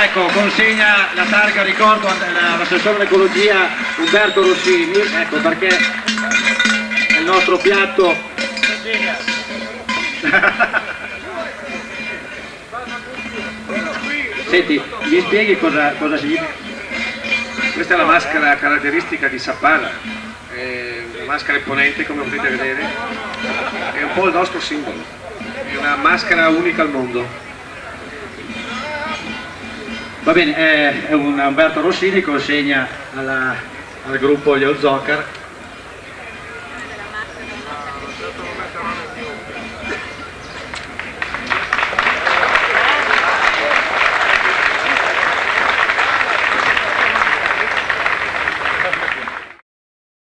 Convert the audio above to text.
Ecco, consegna la targa ricordo all'assessore all'ecologia Umberto Rossini, ecco perché è il nostro piatto. Senti, mi spieghi cosa significa? Questa è la maschera caratteristica di Sappada, è una maschera imponente come potete vedere, è un po' il nostro simbolo, è una maschera unica al mondo. Va bene, è un Umberto Rossini, consegna al gruppo Gli Zocar